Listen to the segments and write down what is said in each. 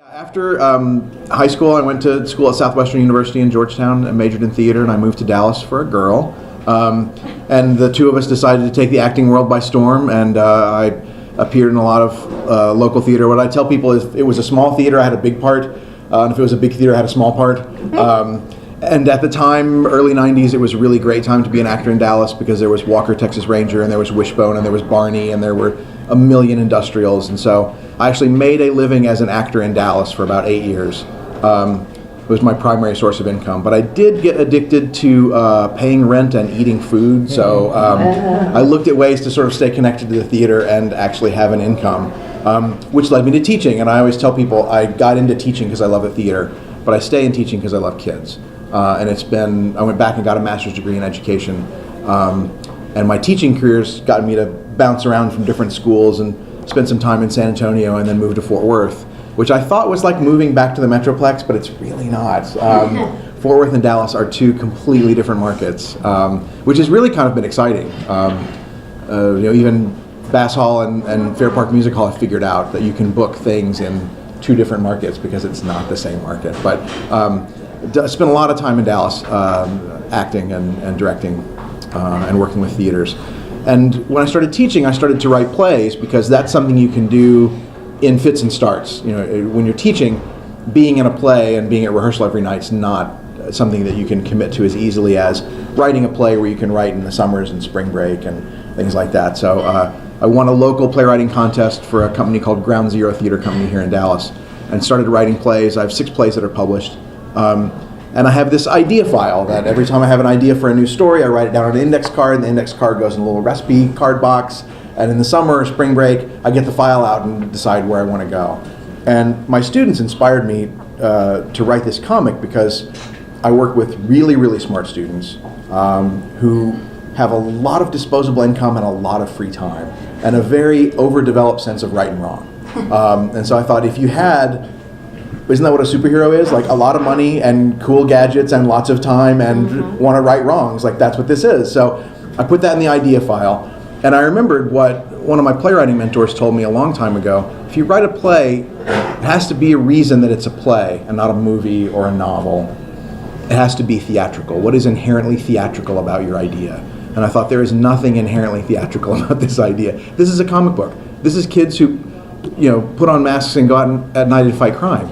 After high school, I went to school at Southwestern University in Georgetown and majored in theater, and I moved to Dallas for a girl. And the two of us decided to take the acting world by storm, and I appeared in a lot of local theater. What I tell people is it was a small theater, I had a big part, and if it was a big theater, I had a small part. And at the time, early 90s, it was a really great time to be an actor in Dallas because there was Walker, Texas Ranger, and there was Wishbone, and there was Barney, and there were a million industrials. And so I actually made a living as an actor in Dallas for about 8 years. It was my primary source of income. But I did get addicted to paying rent and eating food. So I looked at ways to sort of stay connected to the theater and actually have an income, which led me to teaching. And I always tell people I got into teaching because I love the theater, but I stay in teaching because I love kids. And I went back and got a master's degree in education. And my teaching career's gotten me to bounce around from different schools and spend some time in San Antonio and then move to Fort Worth, which I thought was like moving back to the Metroplex, but it's really not. Fort Worth and Dallas are two completely different markets, which has really kind of been exciting. Even Bass Hall and Fair Park Music Hall have figured out that you can book things in two different markets because it's not the same market. But I spent a lot of time in Dallas acting and directing and working with theaters. And when I started teaching, I started to write plays because that's something you can do in fits and starts. When you're teaching, being in a play and being at rehearsal every night is not something that you can commit to as easily as writing a play where you can write in the summers and spring break and things like that. So I won a local playwriting contest for a company called Ground Zero Theater Company here in Dallas and started writing plays. I have 6 plays that are published. And I have this idea file that every time I have an idea for a new story, I write it down on an index card, and the index card goes in a little recipe card box. And in the summer or spring break, I get the file out and decide where I want to go. And my students inspired me to write this comic because I work with really, really smart students who have a lot of disposable income and a lot of free time and a very overdeveloped sense of right and wrong. And so I thought if you had, isn't that what a superhero is? Like a lot of money and cool gadgets and lots of time and want to right wrongs. Like that's what this is. So I put that in the idea file. And I remembered what one of my playwriting mentors told me a long time ago. If you write a play, it has to be a reason that it's a play and not a movie or a novel. It has to be theatrical. What is inherently theatrical about your idea? And I thought there is nothing inherently theatrical about this idea. This is a comic book. This is kids who put on masks and go out at night and fight crime.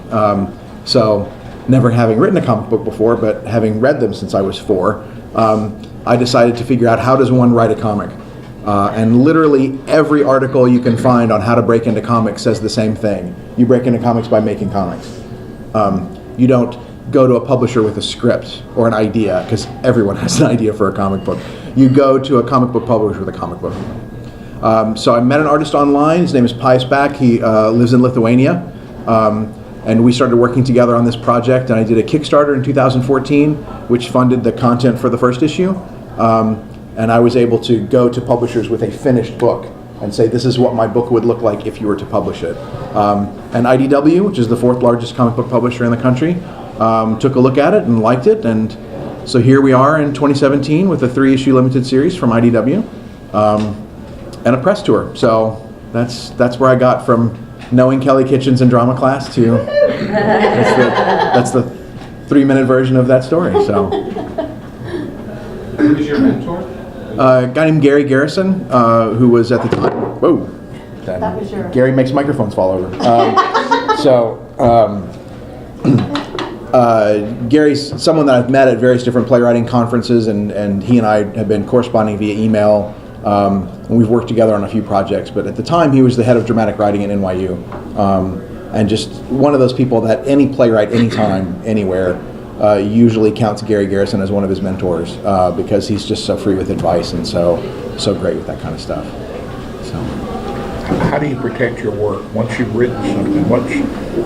So never having written a comic book before, but having read them since I was 4, I decided to figure out how does one write a comic. And literally every article you can find on how to break into comics says the same thing. You break into comics by making comics. You don't go to a publisher with a script or an idea, because everyone has an idea for a comic book. You go to a comic book publisher with a comic book. So I met an artist online. His name is Pius Bak. He lives in Lithuania. And we started working together on this project. And I did a Kickstarter in 2014, which funded the content for the first issue. And I was able to go to publishers with a finished book and say, this is what my book would look like if you were to publish it. And IDW, which is the 4th largest comic book publisher in the country, took a look at it and liked it. And so here we are in 2017 with a 3-issue limited series from IDW. And a press tour. So that's where I got from knowing Kelly Kitchens in drama class to that's the 3-minute version of that story. So who was your mentor? A guy named Gary Garrison, who was at the time. Whoa, that was your... Gary makes microphones fall over. Gary's someone that I've met at various different playwriting conferences, and he and I have been corresponding via email. And we've worked together on a few projects, but at the time he was the head of dramatic writing at NYU, and just one of those people that any playwright, anytime, anywhere, usually counts Gary Garrison as one of his mentors because he's just so free with advice and so great with that kind of stuff. So, how do you protect your work once you've written something?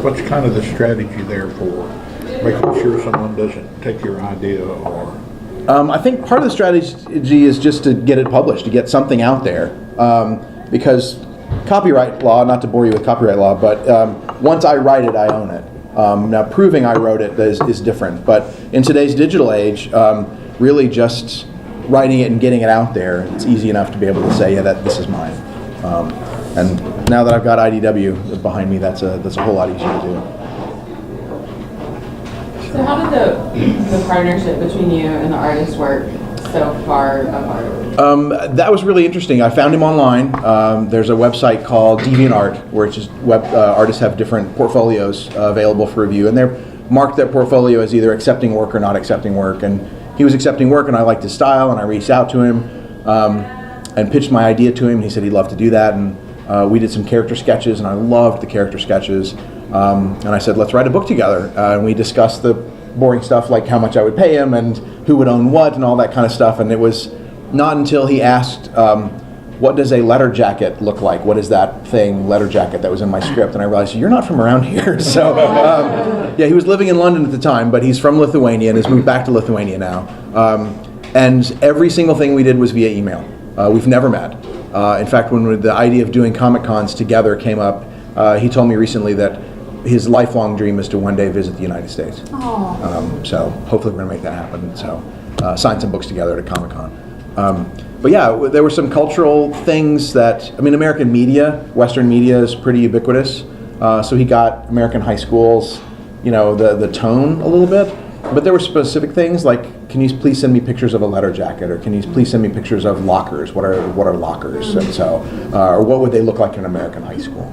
What's kind of the strategy there for making sure someone doesn't take your idea or? I think part of the strategy is just to get it published, to get something out there, because copyright law, not to bore you with copyright law, but once I write it, I own it. Now proving I wrote it is different, but in today's digital age, really just writing it and getting it out there, it's easy enough to be able to say, yeah, this is mine. And now that I've got IDW behind me, that's a whole lot easier to do. So how did the partnership between you and the artist work so far apart? That was really interesting. I found him online. There's a website called DeviantArt, where it's just artists have different portfolios available for review, and they're marked their portfolio as either accepting work or not accepting work. And he was accepting work, and I liked his style, and I reached out to him and pitched my idea to him. And he said he'd love to do that, and we did some character sketches, and I loved the character sketches. And I said, let's write a book together. And we discussed the boring stuff like how much I would pay him and who would own what and all that kind of stuff. And it was not until he asked, what does a letter jacket look like? What is that thing, letter jacket, that was in my script? And I realized, you're not from around here. So yeah, he was living in London at the time, but he's from Lithuania and has moved back to Lithuania now. And every single thing we did was via email. We've never met. In fact, when the idea of doing Comic Cons together came up, he told me recently that his lifelong dream is to one day visit the United States. So hopefully we're going to make that happen. So sign some books together at a Comic Con. But yeah, there were some cultural things that, I mean, American media, Western media is pretty ubiquitous. So he got American high schools, you know, the tone a little bit. But there were specific things like, can you please send me pictures of a letter jacket, or can you please send me pictures of lockers? What are lockers? And so, or what would they look like in an American high school?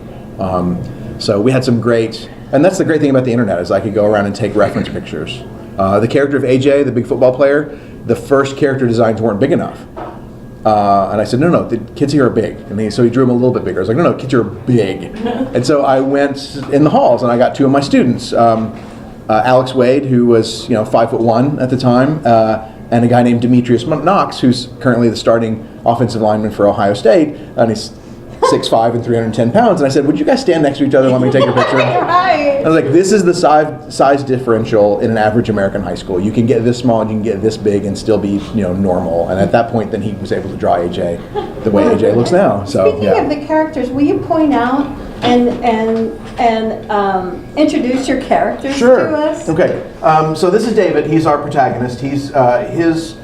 So we had some great, and that's the great thing about the internet, is I could go around and take reference pictures. The character of AJ, the big football player, the first character designs weren't big enough. And I said, no, the kids here are big. And so he drew them a little bit bigger. I was like, no, kids here are big. And so I went in the halls and I got two of my students, Alex Wade, who was 5'1" at the time, and a guy named Demetrius Knox, who's currently the starting offensive lineman for Ohio State, and he's 6'5" and 310 pounds. And I said, would you guys stand next to each other and let me take your picture? Right. I was like, this is the size differential in an average American high school. You can get this small and you can get this big and still be normal. And at that point, then he was able to draw AJ the way AJ looks now. So Speaking of the characters, will you point out and introduce your characters to us? Okay. So this is David. He's our protagonist. He's his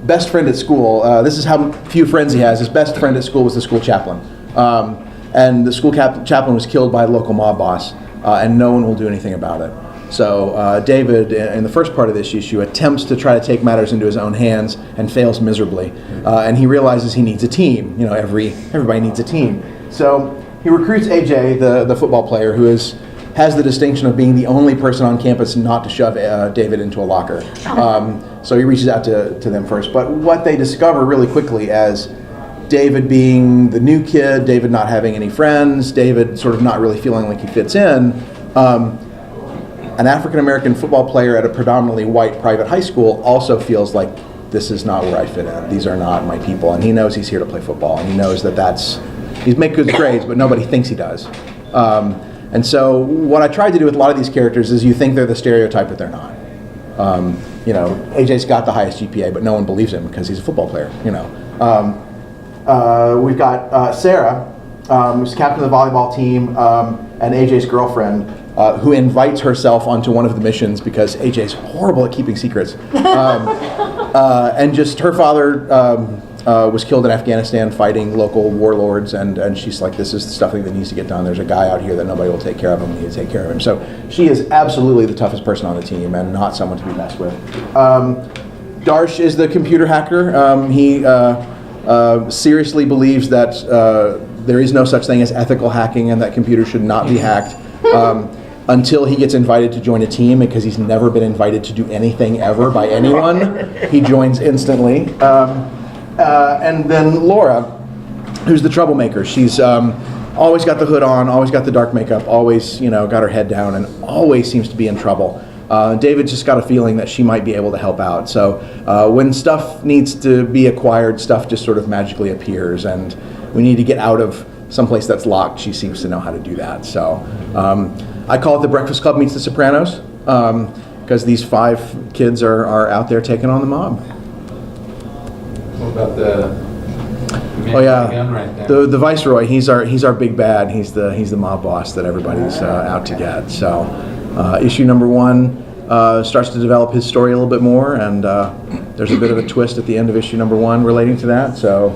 best friend at school. This is how few friends he has. His best friend at school was the school chaplain. And the school chaplain was killed by a local mob boss, and no one will do anything about it. So David, in the first part of this issue, attempts to try to take matters into his own hands and fails miserably. And he realizes he needs a team. Everybody needs a team. So he recruits AJ, the football player, who has the distinction of being the only person on campus not to shove David into a locker. So he reaches out to them first. But what they discover really quickly, as David being the new kid, David not having any friends, David sort of not really feeling like he fits in, an African-American football player at a predominantly white private high school also feels like, this is not where I fit in. These are not my people. And he knows he's here to play football. And he knows he's making good grades, but nobody thinks he does. And so what I tried to do with a lot of these characters is you think they're the stereotype, but they're not. AJ's got the highest GPA, but no one believes him because he's a football player. We've got Sarah, who's captain of the volleyball team, and AJ's girlfriend, who invites herself onto one of the missions because AJ's horrible at keeping secrets. And just her father was killed in Afghanistan fighting local warlords, and she's like, this is the stuff that needs to get done. There's a guy out here that nobody will take care of him. We need to take care of him. So she is absolutely the toughest person on the team and not someone to be messed with. Darsh is the computer hacker. He seriously believes that there is no such thing as ethical hacking and that computers should not be hacked. Until he gets invited to join a team, because he's never been invited to do anything ever by anyone. He joins instantly. And then Laura, who's the troublemaker. She's always got the hood on, always got the dark makeup, always got her head down, and always seems to be in trouble. David just got a feeling that she might be able to help out. So when stuff needs to be acquired, stuff just sort of magically appears, and we need to get out of someplace that's locked. She seems to know how to do that. So I call it the Breakfast Club meets the Sopranos, because these 5 kids are out there taking on the mob. What about the man with the gun right there? The Viceroy. He's our big bad. He's the mob boss that everybody's out to get. So issue number 1 starts to develop his story a little bit more, and there's a bit of a twist at the end of issue number 1 relating to that. So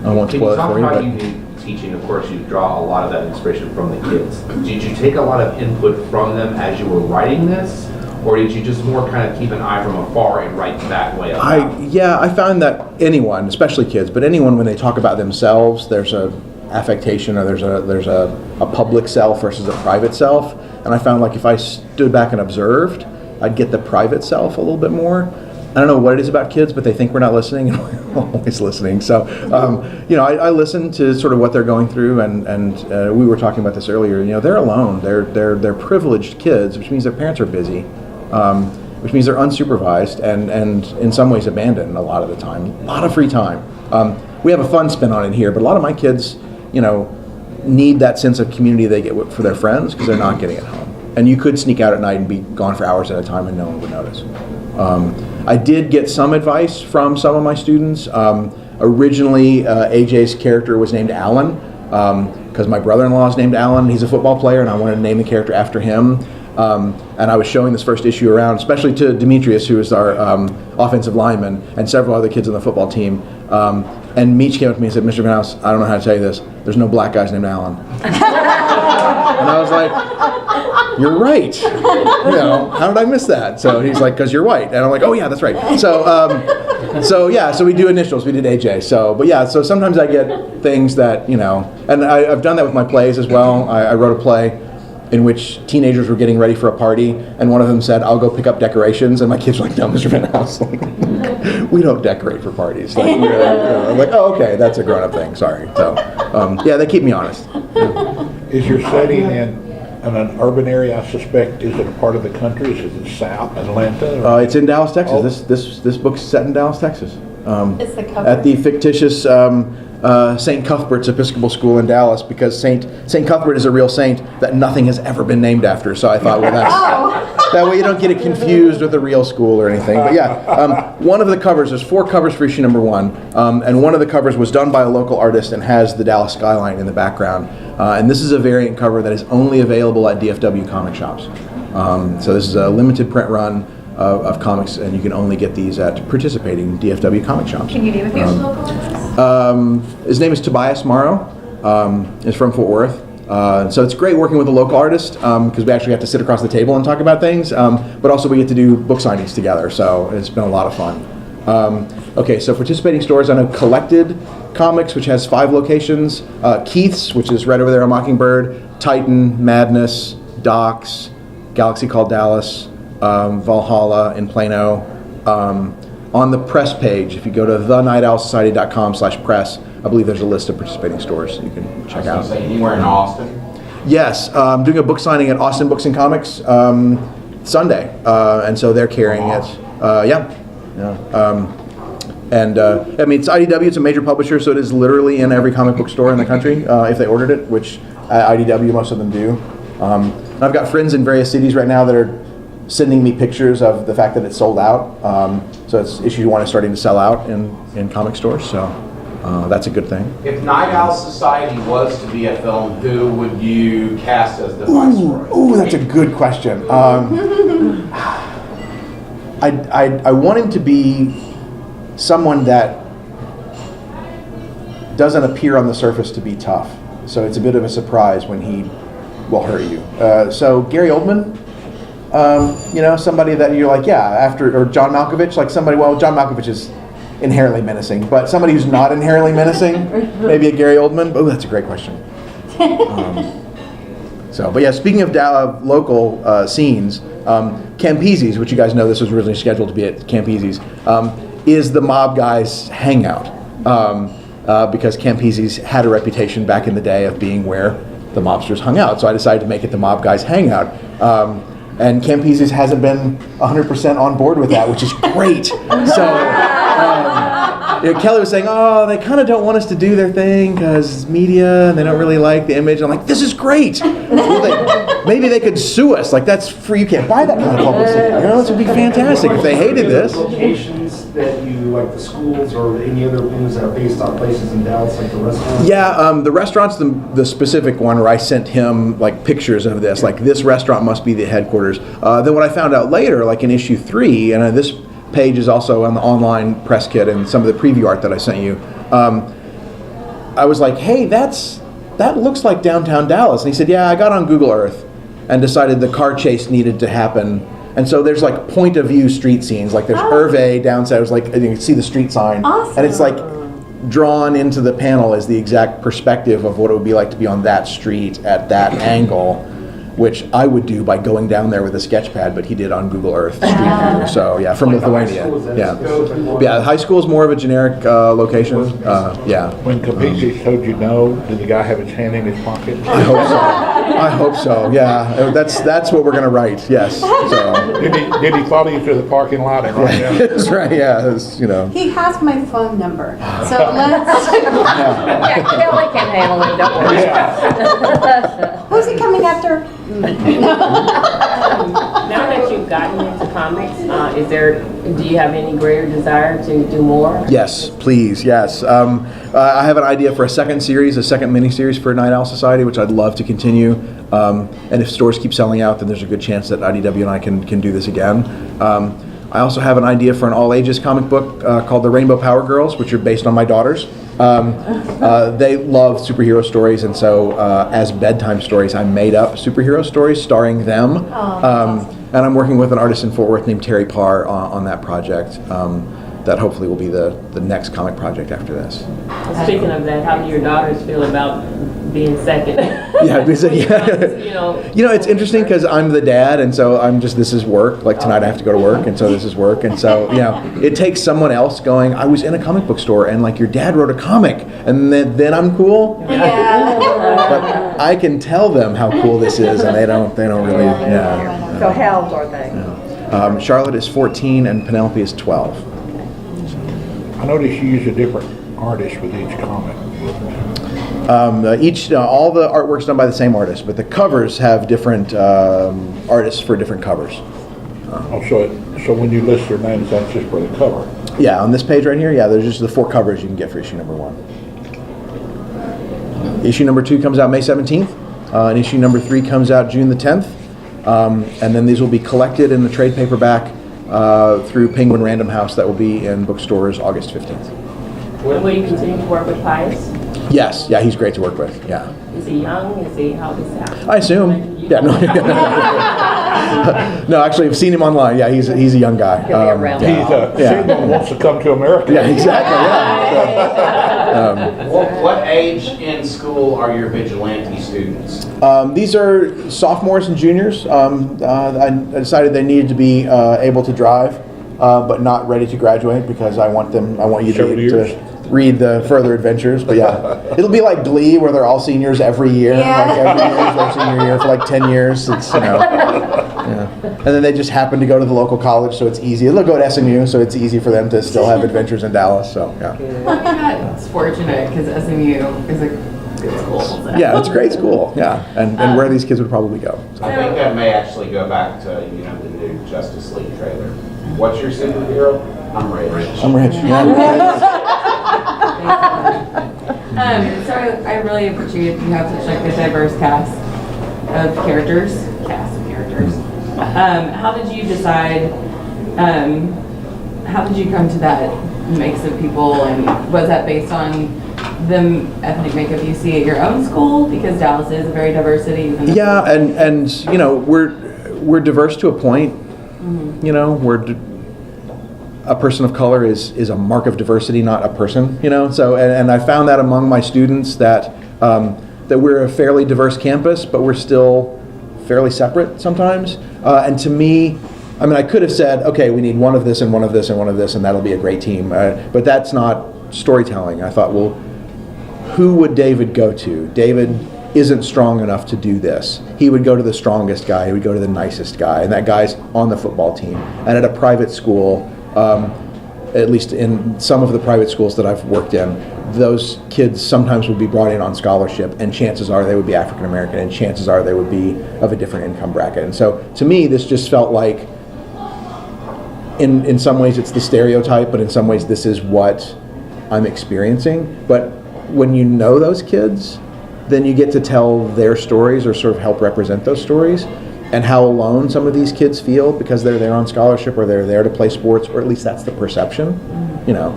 I won't spoil it for you. Can you talk about teaching, of course, you draw a lot of that inspiration from the kids. Did you take a lot of input from them as you were writing this? Or did you just more kind of keep an eye from afar and write that way? I found that anyone, especially kids, but anyone when they talk about themselves, there's a affectation, or there's a public self versus a private self. And I found like if I stood back and observed, I'd get the private self a little bit more. I don't know what it is about kids, but they think we're not listening, and we're always listening. So, I listen to sort of what they're going through, and we were talking about this earlier. They're alone. They're privileged kids, which means their parents are busy, which means they're unsupervised and in some ways abandoned a lot of the time. A lot of free time. We have a fun spin on it here, but a lot of my kids, need that sense of community they get for their friends because they're not getting it home. And you could sneak out at night and be gone for hours at a time, and no one would notice. I did get some advice from some of my students. Originally, AJ's character was named Alan because my brother-in-law is named Alan. He's a football player, and I wanted to name the character after him. And I was showing this first issue around, especially to Demetrius, who is our offensive lineman, and several other kids on the football team. And Meach came up to me and said, "Mr. Venhaus, I don't know how to tell you this. There's no black guys named Alan." And I was like, "You're right. How did I miss that?" So he's like, "'Cause you're white." And I'm like, "Oh yeah, that's right." So we do initials. We did AJ. So sometimes I get things that, and I've done that with my plays as well. I wrote a play in which teenagers were getting ready for a party, and one of them said, "I'll go pick up decorations," and my kids were like, "No, Mr. Venhaus, we don't decorate for parties." I'm like, "Oh, okay, that's a grown-up thing. Sorry." So, they keep me honest. Is your setting in an urban area? I suspect. Is it a part of the country? Is it South Atlanta? It's in Dallas, Texas. This book's set in Dallas, Texas. It's the cover. At the fictitious St. Cuthbert's Episcopal School in Dallas, because St. Cuthbert is a real saint that nothing has ever been named after. So I thought, well, that way you don't get it confused with a real school or anything. But one of the covers, there's 4 covers for issue number 1, and one of the covers was done by a local artist and has the Dallas skyline in the background. And this is a variant cover that is only available at DFW comic shops. So this is a limited print run of comics, and you can only get these at participating DFW comic shops. Can you name a few local artists? His name is Tobias Morrow. He's from Fort Worth. So it's great working with a local artist because we actually have to sit across the table and talk about things, but also we get to do book signings together, so it's been a lot of fun. Okay, so participating stores, I know Collected Comics, which has 5 locations, Keith's, which is right over there on Mockingbird, Titan, Madness, Docs, Galaxy Called Dallas, Valhalla in Plano. On the press page, if you go to thenightowlsociety.com/press, I believe there's a list of participating stores you can check out. Anywhere in Austin? Yes, I'm doing a book signing at Austin Books and Comics Sunday, and so they're carrying it. It's IDW, it's a major publisher, so it is literally in every comic book store in the country if they ordered it, which at IDW most of them do. And I've got friends in various cities right now that are sending me pictures of the fact that it's sold out. So it's issue 1 is starting to sell out in comic stores, so that's a good thing. If Night Owl Society was to be a film, who would you cast as the Viceroy? Ooh, that's a good question. I want him to be someone that doesn't appear on the surface to be tough. So it's a bit of a surprise when he will hurt you. So Gary Oldman, somebody that you're like, or John Malkovich, like somebody, well, John Malkovich is inherently menacing, but somebody who's not inherently menacing, maybe a Gary Oldman. Oh, that's a great question. Speaking of local scenes, Campese's, which you guys know this was originally scheduled to be at Campese's, is the mob guys' hangout, because Campese's had a reputation back in the day of being where the mobsters hung out. So I decided to make it the mob guys' hangout. And Campese's hasn't been 100% on board with that, which is great. Kelly was saying, "Oh, they kind of don't want us to do their thing because it's media and they don't really like the image." I'm like, "This is great. Maybe they could sue us. Like, that's free. You can't buy that kind of publicity. This would be fantastic if they hated this." Locations that you like, the schools or any other things that are based on places in Dallas, like the restaurants? Yeah, the restaurant's the specific one where I sent him like pictures of this. Like, this restaurant must be the headquarters. Then what I found out later, like in issue 3, and this page is also on the online press kit and some of the preview art that I sent you. I was like, hey, that looks like downtown Dallas. And he said, yeah, I got on Google Earth and decided the car chase needed to happen. And so there's like point of view street scenes. Like there's Hervé downside. It was like, you can see the street sign. Awesome. And it's like drawn into the panel is the exact perspective of what it would be like to be on that street at that angle, which I would do by going down there with a sketch pad, but he did on Google Earth Street View. So yeah, from Lithuania. Yeah, high school is more of a generic location. Yeah. When Copious told you no, did the guy have his hand in his pocket? I hope so. I hope so. Yeah, that's what we're gonna write. Yes. So. Did he follow you to the parking lot and write down? That's right. Yeah. It's, you know. He has my phone number, so let's. Yeah, Kelly can handle it, don't worry. Yeah. Who's he coming after? Now that you've gotten into comics, do you have any greater desire to do more? Yes, please. Yes. I have an idea for a second mini-series for Night Owl Society, which I'd love to continue. And if stores keep selling out, then there's a good chance that IDW and I can do this again. I also have an idea for an all-ages comic book called The Rainbow Power Girls, which are based on my daughters. They love superhero stories, and so as bedtime stories, I made up superhero stories starring them. And I'm working with an artist in Fort Worth named Terry Parr on that project. That hopefully will be the next comic project after this. Speaking of that, how do your daughters feel about being second? Yeah, you know, it's interesting because I'm the dad, and so this is work. Like tonight I have to go to work, and so this is work. And so, you know, it takes someone else going, I was in a comic book store, and like your dad wrote a comic, and then I'm cool. Yeah. But I can tell them how cool this is, and they don't really, yeah. So how old are they? Charlotte is 14, and Penelope is 12. I noticed you use a different artist with each comic. All the artwork's done by the same artist, but the covers have different artists for different covers. So when you list their names, that's just for the cover? Yeah, on this page right here, yeah, there's just the 4 covers you can get for issue number 1. Issue number 2 comes out May 17th, and issue number 3 comes out June the 10th, and then these will be collected in the trade paperback through Penguin Random House that will be in bookstores August 15th. Will you continue to work with Pius? Yes, yeah, he's great to work with, yeah. Is he young? How does that? I assume. Yeah, no. No, actually, I've seen him online. Yeah, he's a young guy. He'll be around. Someone wants to come to America. Yeah, exactly. Yeah. What age in school are your vigilante students? These are sophomores and juniors. I decided they needed to be able to drive, but not ready to graduate because I want you to read the further adventures. But yeah, it'll be like Glee where they're all seniors every year. Yeah. Like every year is their senior year for like 10 years. It's, you know, yeah. And then they just happen to go to the local college, so it's easy. They'll go to SMU, so it's easy for them to still have adventures in Dallas. So yeah. It's fortunate because SMU is a good school. So. Yeah, it's a great school. Yeah, and where these kids would probably go. So. I think that may actually go back to the new Justice League trailer. What's your superhero? I'm rich. I'm rich. Yeah. So I really appreciate you have such like a diverse cast of characters. How did you decide? How did you come to that mix of people, and was that based on the ethnic makeup you see at your own school? Because Dallas is a very diverse city. Yeah, and you know we're diverse to a point. Mm-hmm. You know a person of color is a mark of diversity, not a person, you know. So, and I found that among my students that we're a fairly diverse campus, but we're still fairly separate sometimes. And to me, I mean, I could have said, okay, we need one of this and one of this and one of this, and that'll be a great team. But that's not storytelling. I thought, well, who would David go to? David isn't strong enough to do this. He would go to the strongest guy. He would go to the nicest guy, and that guy's on the football team. And at a private school, at least in some of the private schools that I've worked in, those kids sometimes would be brought in on scholarship, and chances are they would be African American, and chances are they would be of a different income bracket. And so to me, this just felt like, in some ways it's the stereotype, but in some ways this is what I'm experiencing. But when you know those kids, then you get to tell their stories or sort of help represent those stories, and how alone some of these kids feel because they're there on scholarship or they're there to play sports, or at least that's the perception, you know.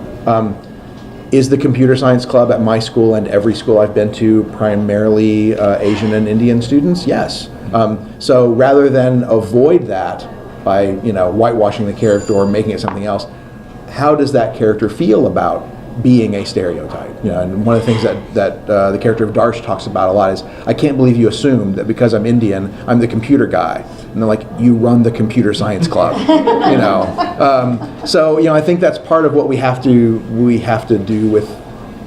Is the computer science club at my school and every school I've been to primarily Asian and Indian students? Yes. So rather than avoid that by whitewashing the character or making it something else, how does that character feel about being a stereotype? And one of the things that the character of Darsh talks about a lot is, I can't believe you assumed that because I'm Indian, I'm the computer guy. And they're like, you run the computer science club. So I think that's part of what we have to do with,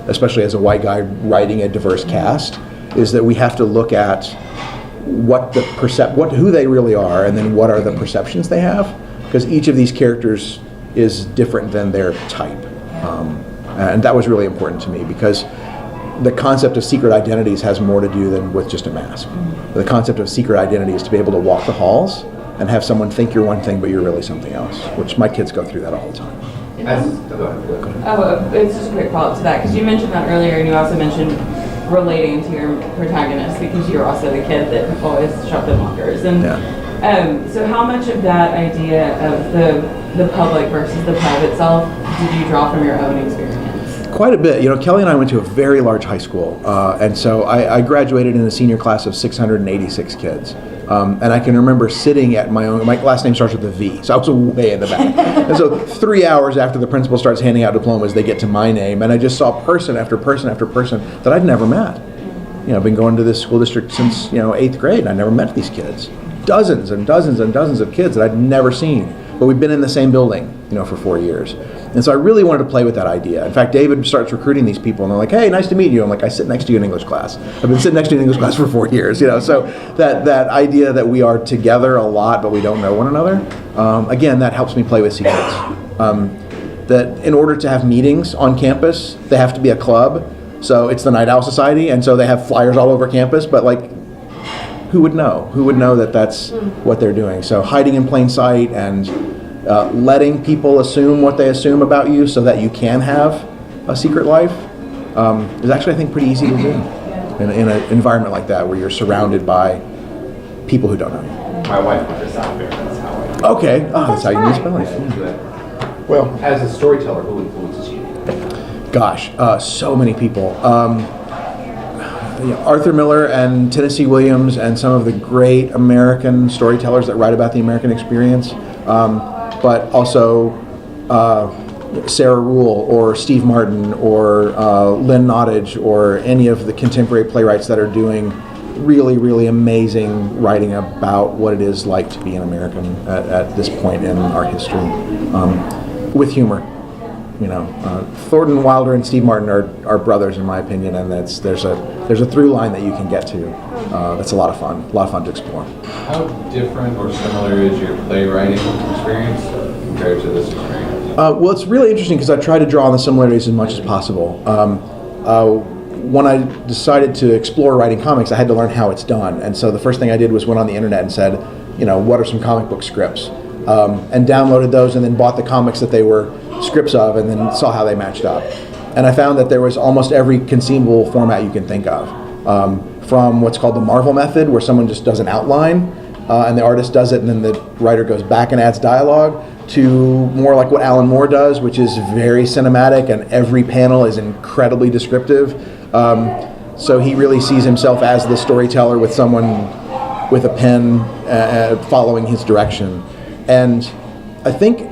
especially as a white guy writing a diverse cast, is that we have to look at who they really are, and then what are the perceptions they have, because each of these characters is different than their type. And that was really important to me, because the concept of secret identities has more to do than with just a mask. The concept of secret identity is to be able to walk the halls and have someone think you're one thing but you're really something else, which my kids go through that all the time. Go ahead. Oh, it's just a quick follow-up to that, because you mentioned that earlier, and you also mentioned relating to your protagonist, because you're also the kid that always shopped at lockers. And so how much of that idea of the public versus the private self did you draw from your own experience? Quite a bit. Kelly and I went to a very large high school, and so I graduated in a senior class of 686 kids. And I can remember sitting at my last name starts with a V, so I was way in the back. And so 3 hours after the principal starts handing out diplomas, they get to my name, and I just saw person after person after person that I'd never met. I've been going to this school district since 8th grade, and I never met these kids. Dozens and dozens and dozens of kids that I'd never seen, but we've been in the same building, for 4 years. And so I really wanted to play with that idea. In fact, David starts recruiting these people, and they're like, "Hey, nice to meet you." I'm like, "I sit next to you in English class. I've been sitting next to you in English class for 4 years." So that idea that we are together a lot, but we don't know one another. Again, that helps me play with secrets. That in order to have meetings on campus, they have to be a club. So it's the Night Owl Society, and so they have flyers all over campus. But who would know? Who would know that that's what they're doing? So hiding in plain sight and letting people assume what they assume about you so that you can have a secret life is actually, I think, pretty easy to do in an environment like that where you're surrounded by people who don't know you. My wife went to South Bear, that's how I... Okay, that's how you use spelling. Well, as a storyteller, who influences you? Gosh, so many people. Arthur Miller and Tennessee Williams and some of the great American storytellers that write about the American experience. But also Sarah Rule or Steve Martin or Lynn Nottage or any of the contemporary playwrights that are doing really, really amazing writing about what it is like to be an American at this point in our history, with humor. Thornton Wilder and Steve Martin are brothers in my opinion, and there's a through line that you can get to. That's a lot of fun to explore. How different or similar is your playwriting experience compared to this experience? Well, it's really interesting because I try to draw on the similarities as much as possible. When I decided to explore writing comics, I had to learn how it's done, and so the first thing I did was went on the internet and said, what are some comic book scripts, and downloaded those, and then bought the comics that they were scripts of, and then saw how they matched up. And I found that there was almost every conceivable format you can think of, from what's called the Marvel method, where someone just does an outline, and the artist does it, and then the writer goes back and adds dialogue, to more like what Alan Moore does, which is very cinematic, and every panel is incredibly descriptive. So he really sees himself as the storyteller with someone with a pen following his direction. And I think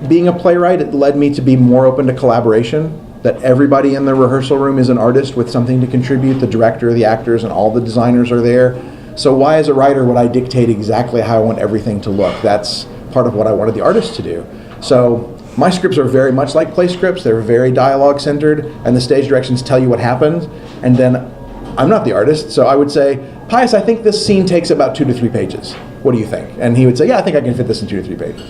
being a playwright, it led me to be more open to collaboration, that everybody in the rehearsal room is an artist with something to contribute. The director, the actors, and all the designers are there. So why as a writer would I dictate exactly how I want everything to look? That's part of what I wanted the artist to do. So my scripts are very much like play scripts. They're very dialogue centered, and the stage directions tell you what happens. And then I'm not the artist, so I would say, Pius, I think this scene takes about 2 to 3 pages. What do you think? And he would say, yeah, I think I can fit this in 2 to 3 pages.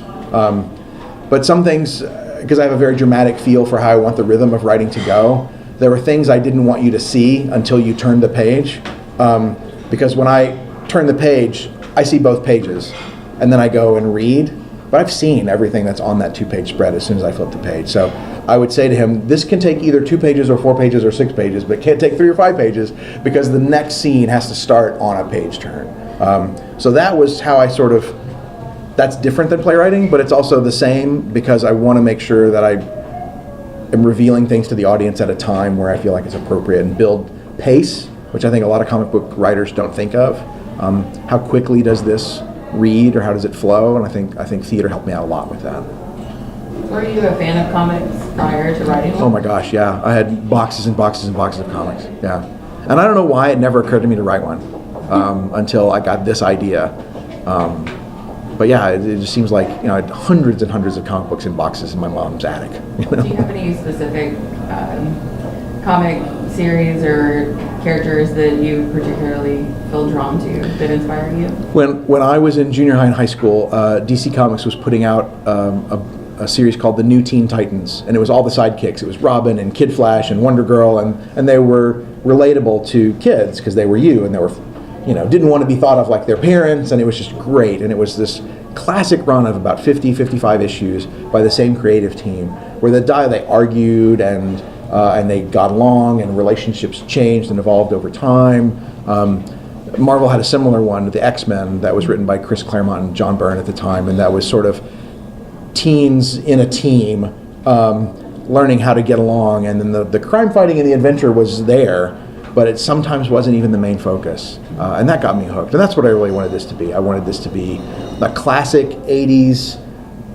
But some things, because I have a very dramatic feel for how I want the rhythm of writing to go, there were things I didn't want you to see until you turned the page. Because when I turn the page, I see both pages, and then I go and read. But I've seen everything that's on that 2-page spread as soon as I flip the page. So I would say to him, this can take either 2 pages or 4 pages or 6 pages, but it can't take 3 or 5 pages because the next scene has to start on a page turn. So that was how I that's different than playwriting, but it's also the same because I want to make sure that am revealing things to the audience at a time where I feel like it's appropriate, and build pace, which I think a lot of comic book writers don't think of. How quickly does this read, or how does it flow? And I think theater helped me out a lot with that. Were you a fan of comics prior to writing one? Oh my gosh, yeah. I had boxes and boxes and boxes of comics, yeah. And I don't know why it never occurred to me to write one until I got this idea. But yeah, it just seems like, I had hundreds and hundreds of comic books in boxes in my mom's attic. Do you have any specific comic series or characters that you particularly feel drawn to that inspire you? When I was in junior high and high school, DC Comics was putting out a series called The New Teen Titans, and it was all the sidekicks. It was Robin and Kid Flash and Wonder Girl, and they were relatable to kids because they were you, and they were, didn't want to be thought of like their parents, and it was just great. And it was this classic run of about 50, 55 issues by the same creative team, where they argued and they got along, and relationships changed and evolved over time. Marvel had a similar one, the X-Men, that was written by Chris Claremont and John Byrne at the time, and that was sort of teens in a team learning how to get along, and then the crime fighting and the adventure was there, but it sometimes wasn't even the main focus, and that got me hooked. And that's what I really wanted this to be. I wanted this to be a classic 80s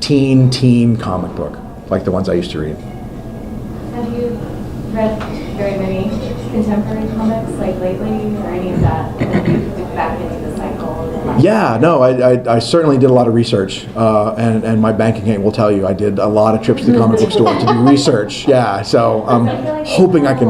teen comic book, like the ones I used to read. Have you read very many contemporary comics, like lately, or any of that? Have you dipped back into the cycle? Yeah, no, I certainly did a lot of research, and my bank account will tell you I did a lot of trips to the comic book store to do research. Yeah, so I'm hoping I can.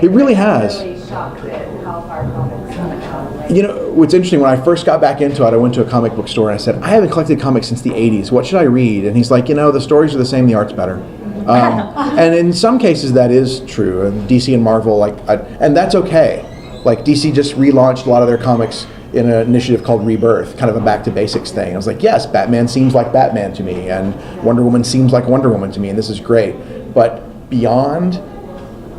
It really has. I'm really shocked at how far comics have come. What's interesting, when I first got back into it, I went to a comic book store and I said, I haven't collected comics since the 80s. What should I read? And he's like, the stories are the same, the art's better. And in some cases that is true. And DC and Marvel, and that's okay. Like DC just relaunched a lot of their comics in an initiative called Rebirth, kind of a back to basics thing. I was like, yes, Batman seems like Batman to me, and Wonder Woman seems like Wonder Woman to me, and this is great. But beyond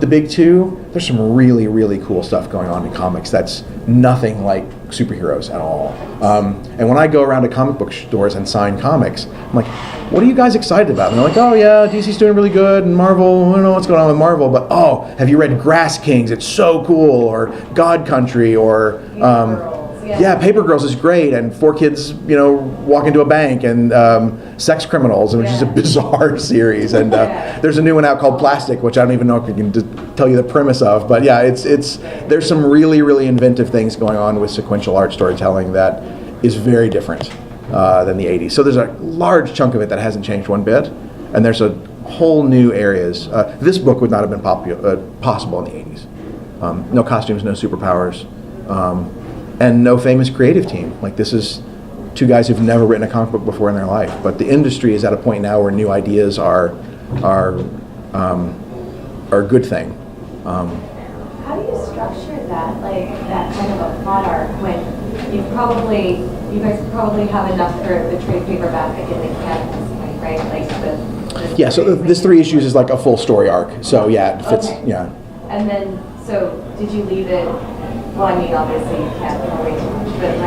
the big two, there's some really, really cool stuff going on in comics that's nothing like superheroes at all. And when I go around to comic book stores and sign comics, I'm like, what are you guys excited about? And they're like, oh yeah, DC's doing really good, and Marvel, I don't know what's going on with Marvel, but have you read Grass Kings? It's so cool, or God Country, or Paper Girls is great, and 4 kids, walk into a bank, and Sex Criminals, which is a bizarre series, and there's a new one out called Plastic, which I don't even know if I can tell you the premise of, but yeah, there's some really, really inventive things going on with sequential art storytelling that is very different than the 80s. So there's a large chunk of it that hasn't changed one bit, and there's a whole new areas. This book would not have been possible in the 80s. No costumes, no superpowers. And no famous creative team. Like, this is 2 guys who've never written a comic book before in their life. But the industry is at a point now where new ideas are a good thing. How do you structure that, like that kind of a plot arc, when you guys probably have enough for the trade paperback in the can at this point, right? Like so this 3 issues is like a full story arc. So yeah, it fits. Okay. Yeah. And then, so did you leave it? Well, I mean, obviously you can't give away too much, but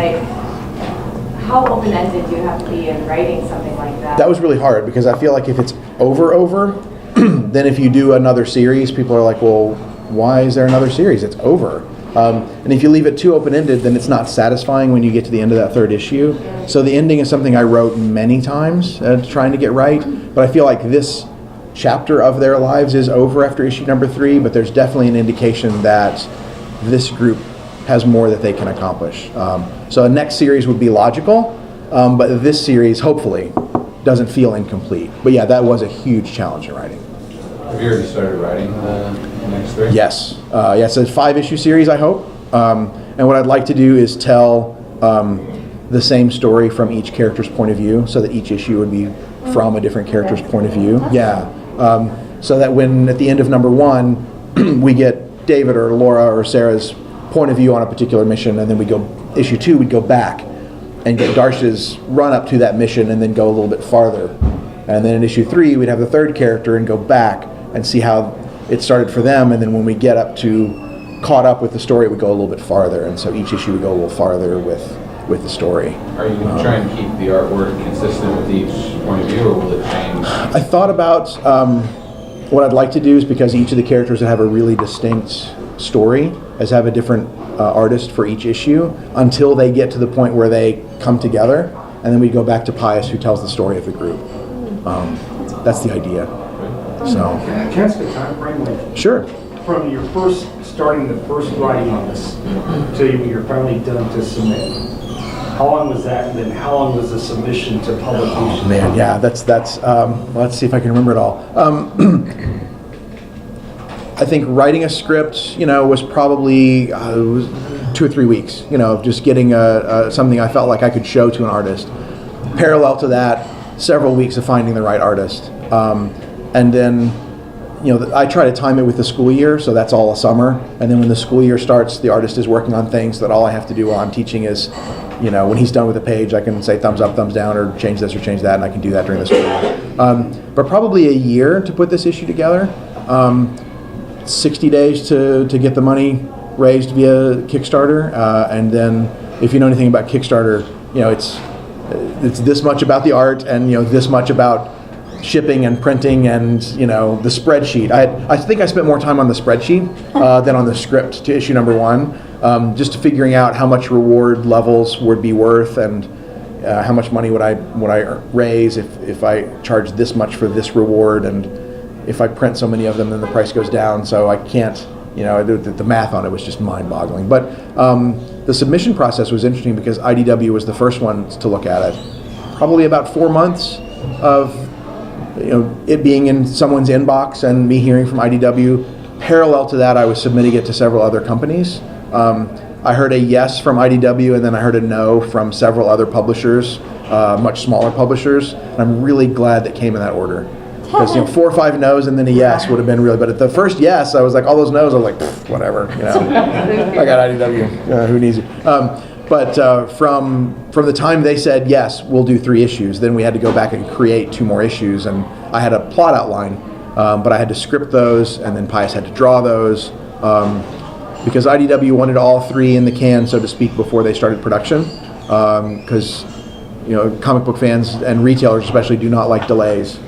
how open-ended do you have to be in writing something like that? That was really hard, because I feel like if it's over, then if you do another series, people are like, well, why is there another series? It's over. And if you leave it too open-ended, then it's not satisfying when you get to the end of that 3rd issue. So the ending is something I wrote many times trying to get right, but I feel like this chapter of their lives is over after issue number 3, but there's definitely an indication that this group has more that they can accomplish. So a next series would be logical, but this series, hopefully, doesn't feel incomplete. But yeah, that was a huge challenge in writing. Have you already started writing the next 3? Yes. It's a 5-issue series, I hope. And what I'd like to do is tell the same story from each character's point of view, so that each issue would be from a different character's point of view. Yeah. So that when, at the end of number 1, we get David or Laura or Sarah's point of view on a particular mission, and then we go, issue 2, we'd go back and get Darsh's run up to that mission, and then go a little bit farther. And then in issue 3, we'd have the 3rd character and go back and see how it started for them, and then when we get up to caught up with the story, we go a little bit farther, and so each issue we go a little farther with the story. Are you going to try and keep the artwork consistent with each point of view, or will it change? I thought about what I'd like to do is, because each of the characters have a really distinct story, is have a different artist for each issue until they get to the point where they come together, and then we go back to Pius, who tells the story of the group. That's the idea. So. Can I ask a time frame? Like, sure. From your starting the first writing on this to you're finally done to submit. How long was that, and then how long was the submission to publication? Oh, man, yeah, that's. Let's see if I can remember it all. I think writing a script, was probably it was 2 or 3 weeks. Just getting something I felt like I could show to an artist. Parallel to that, several weeks of finding the right artist, and then. I try to time it with the school year, so that's all a summer. And then when the school year starts, the artist is working on things that all I have to do while I'm teaching is, when he's done with a page, I can say thumbs up, thumbs down, or change this or change that, and I can do that during the school year. But probably a year to put this issue together. 60 days to get the money raised via Kickstarter, and then if you know anything about Kickstarter, it's this much about the art and this much about shipping and printing and the spreadsheet. I think I spent more time on the spreadsheet than on the script to issue number 1, just figuring out how much reward levels would be worth and how much money would I raise if I charge this much for this reward, and if I print so many of them then the price goes down. So I can't, the math on it was just mind-boggling. But the submission process was interesting because IDW was the first one to look at it. Probably about 4 months of it being in someone's inbox and me hearing from IDW. Parallel to that, I was submitting it to several other companies. I heard a yes from IDW, and then I heard a no from several other publishers, much smaller publishers. And I'm really glad that came in that order. Because 4 or 5 no's and then a yes would have been really. But at the first yes, I was like, all those no's, I was like, whatever. I got IDW. Who needs it? But from the time they said, yes, we'll do 3 issues, then we had to go back and create 2 more issues. And I had a plot outline, but I had to script those, and then Pius had to draw those, because IDW wanted all 3 in the can, so to speak, before they started production. Because comic book fans and retailers especially do not like delays.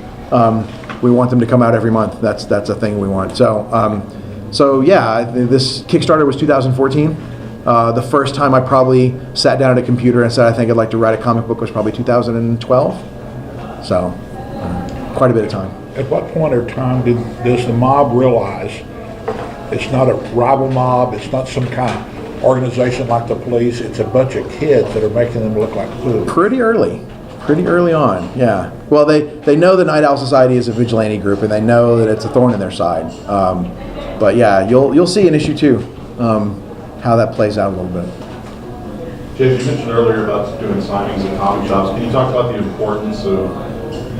We want them to come out every month. That's a thing we want. So yeah, this Kickstarter was 2014. The first time I probably sat down at a computer and said, I think I'd like to write a comic book was probably 2012. So, quite a bit of time. At what point in time does the mob realize it's not a rival mob, it's not some kind of organization like the police, it's a bunch of kids that are making them look like fools? Pretty early on, yeah. Well, they know the Night Owl Society is a vigilante group, and they know that it's a thorn in their side. But yeah, you'll see in issue 2. How that plays out a little bit. James, you mentioned earlier about doing signings in comic shops. Can you talk about the importance of